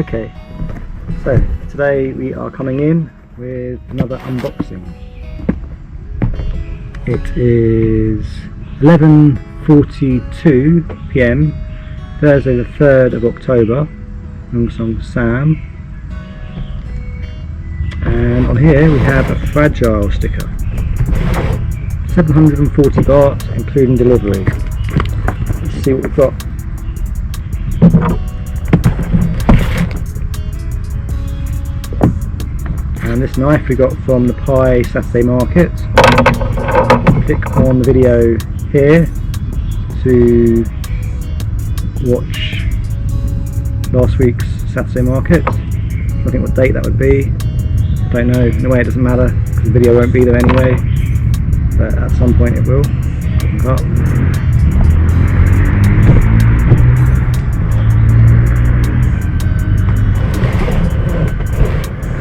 Okay, so today we are coming in with another unboxing. It is 11:42 PM, Thursday the 3rd of October. Song Sam. And on here we have a fragile sticker. 740 baht, including delivery. Let's see what we've got. And this knife we got from the Pai Saturday market. Click on the video here to watch last week's Saturday market. I think what date that would be. Don't know. In a way it doesn't matter because the video won't be there anyway. But at some point it will.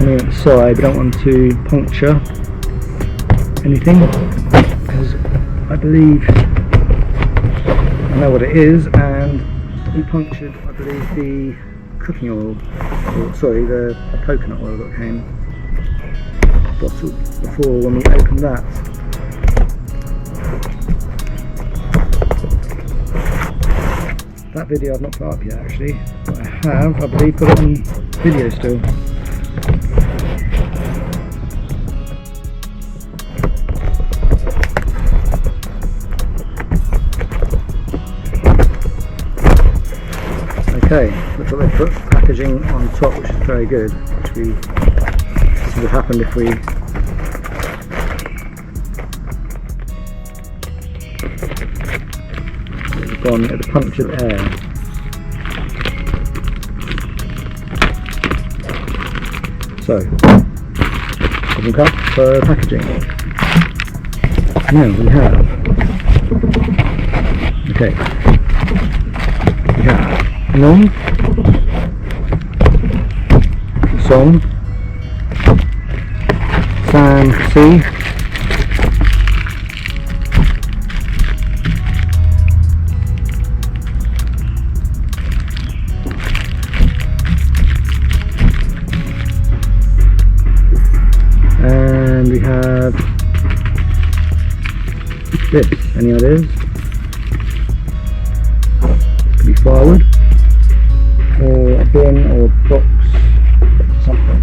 Coming at the side, we don't want to puncture anything because I believe I know what it is, and we punctured, I believe, the cooking oil, or sorry, the coconut oil that came bottle before when we opened that. That video I've not put up yet actually, but I have, I believe, put it on video still. Okay, looks like they put packaging on top, which is very good. Which this would have happened if we had gone at the punctured air. So, Khopkhunkhap for packaging. Now we have. Okay. We have Nong, Song, San C, and we have this. Any ideas? Could be firewood, or a bin, or a box, something.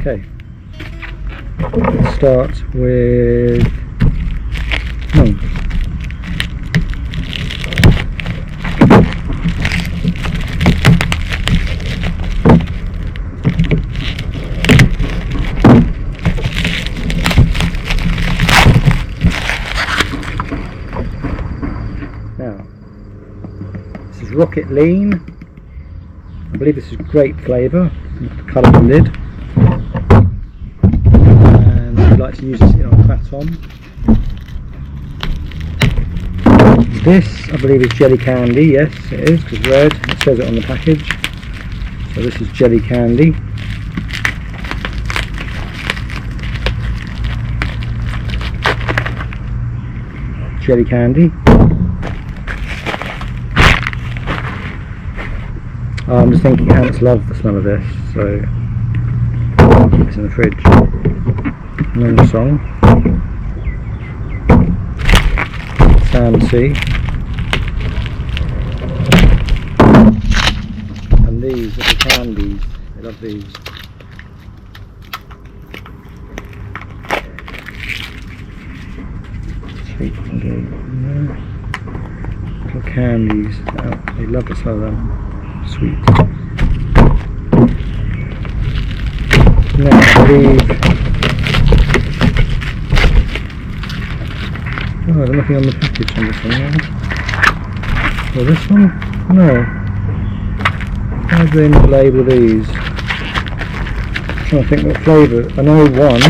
Okay, let's start with Rocket Lean. I believe this is grape flavour. The colour of the lid. And we like to use this on Kratom. This, I believe, is jelly candy. Yes, it is, because red. It says it on the package. So this is jelly candy. Jelly candy. I'm just thinking ants love the smell of this, so I'll keep this in the fridge. Another song. Sam C. And these are the candies. I love these. Sweet little candies. Oh, they love the smell of them. Sweet. Now I believe. Oh, there's nothing on the package on this one now. Or this one? No. How do they label these? I'm trying to think what flavour. I know one.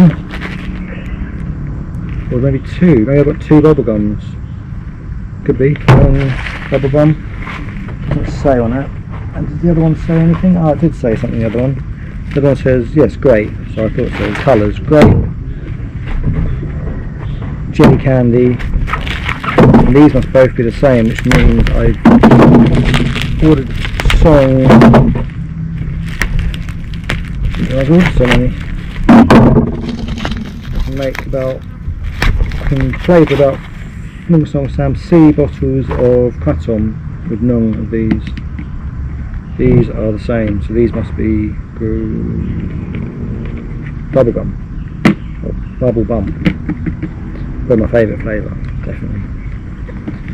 Or maybe two. Maybe I've got two bubble gums. Could be. One bubble gum. Doesn't say on it. And did the other one say anything? Oh, it did say something, the other one. The other one says, yes, grape. So I thought so. Colours, grape, jelly candy, and these must both be the same, which means I've ordered so many. I can make about, I can flavour about Nung Song Sam 3 bottles of Kratom with none of these. These are the same, so these must be bubblegum or bubble bum. They're my favourite flavour, definitely.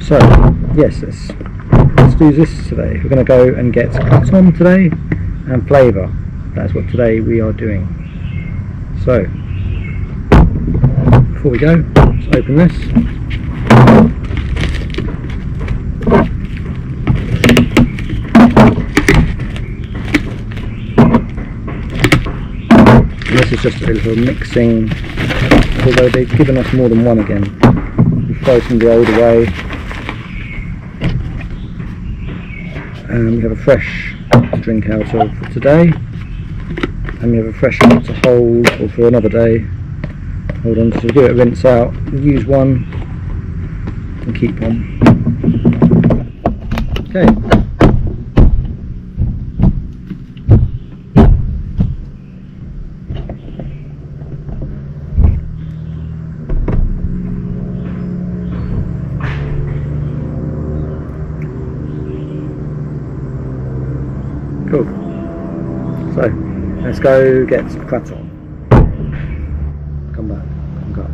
So yes, let's do this today. We're going to go and get Kratom today and flavour. That's what today we are doing. So before we go, let's open this. This is just a little mixing, although they've given us more than one again. We throw some of the old away, and we have a fresh to drink out of for today, and we have a fresh one to hold or for another day. Hold on, so we do it, rinse out, use one and keep one. Okay. Cool. So let's go get some Kratom. Come back. Come back.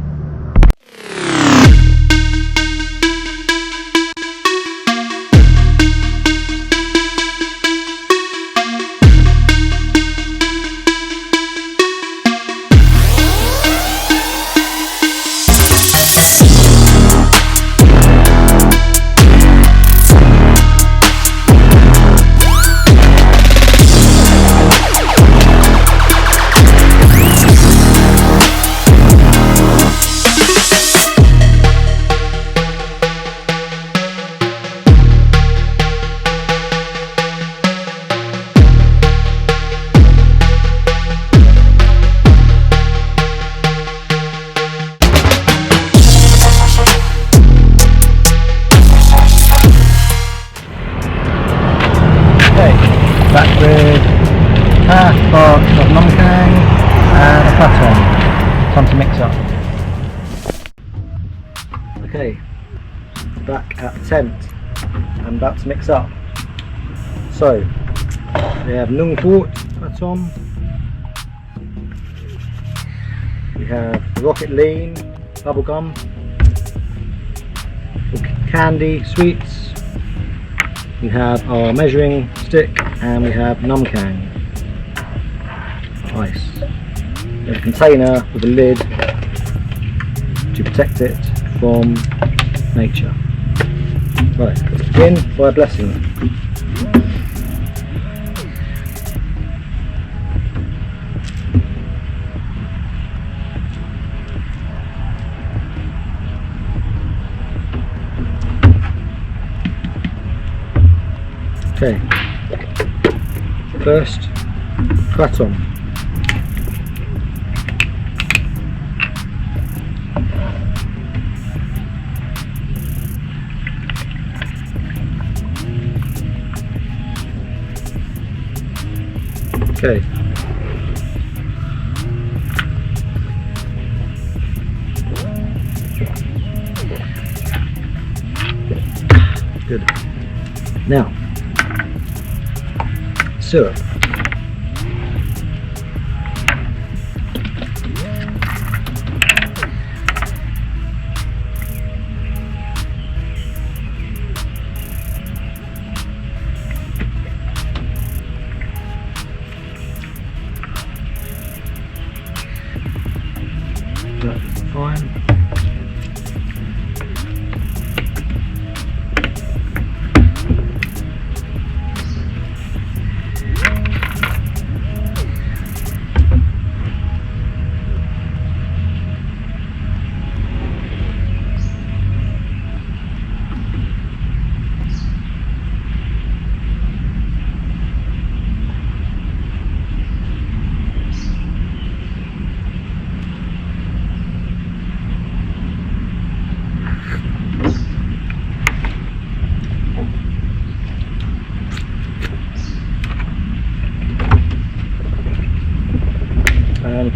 Back with half box of nomad and a Kratom. Time to mix up. Okay, back at the tent. I'm about to mix up. So we have Nung Fort Kratom. We have Rocket Lean bubblegum, candy sweets. We have our measuring stick, and we have Numkang ice. We have a container with a lid to protect it from nature. Right, let's begin by blessing it. Okay, first Kratom. Okay. Good. Now, syrup. That's fine.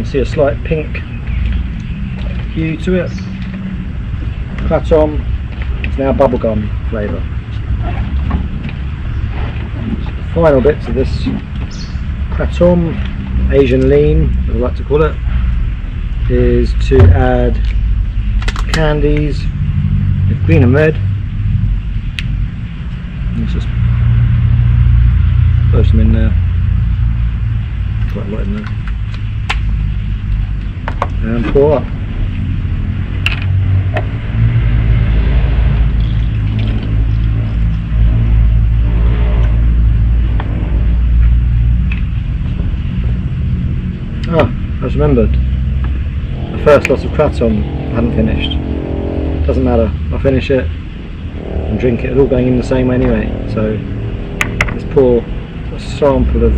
see a slight pink hue to it. Kratom, it's now bubblegum flavour. The final bits of this Kratom, Asian lean, as I like to call it, is to add candies with green and red. Let's just throw some in there, quite a lot in there, and pour up. Ah, I just remembered, the first lot of Kratom I hadn't finished. Doesn't matter, I'll finish it and drink it. It's all going in the same way anyway, so let's pour a sample of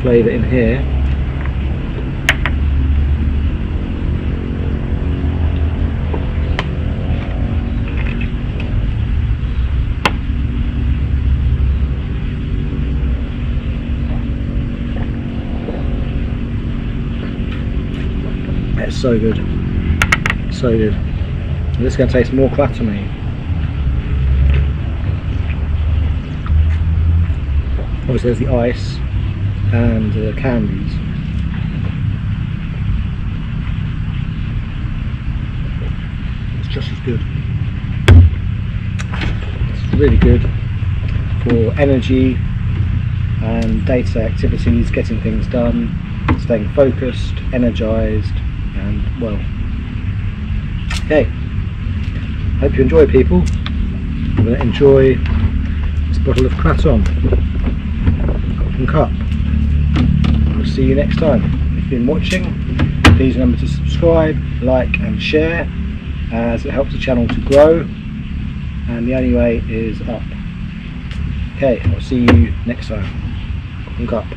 flavour in here. It's so good, so good. And this is going to taste more Kratomy. Obviously there's the ice and the candies. It's just as good. It's really good for energy and day-to-day activities, getting things done, staying focused, energised, and well. Okay, hope you enjoy, people. I'm going to enjoy this bottle of Kratom. Khopkhunkhap. I'll see you next time. If you've been watching, please remember to subscribe, like and share, as it helps the channel to grow, and the only way is up. Okay, I'll see you next time. Khopkhunkhap.